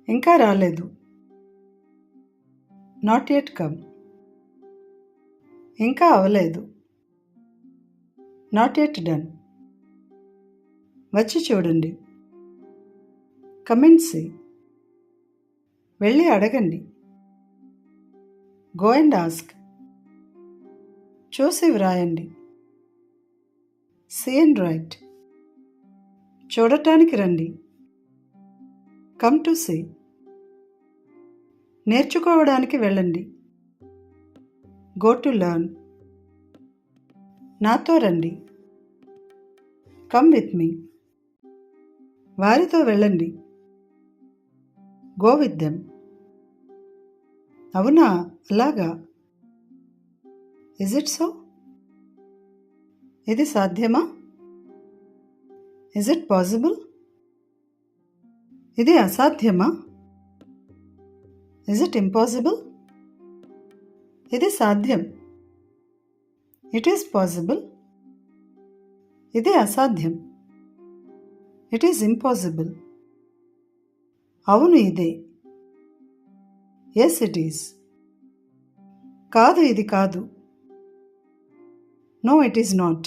ఇంకా రాలేదు. Not yet come. ఇంకా అవలేదు. Not yet done. వచ్చి చూడండి. Come and see. వెళ్ళి అడగండి. Go and ask. చూసి వ్రాయండి. See and write. చూడటానికి రండి. Come to see. నేర్చుకోవడానికి వెళ్ళండి. Go to learn. నాతో రండి. Come with me. వారితో వెళ్ళండి. Go with them. అవునా, అలాగా. Is it so? ఇది సాధ్యమా? Is it possible? ఇది అసాధ్యమా? Is it impossible? ఇది సాధ్యం. It is possible. ఇది అసాధ్యం. It is impossible. అవును, ఇదే. Yes, it is. కాదు, ఇది కాదు. No, it is not.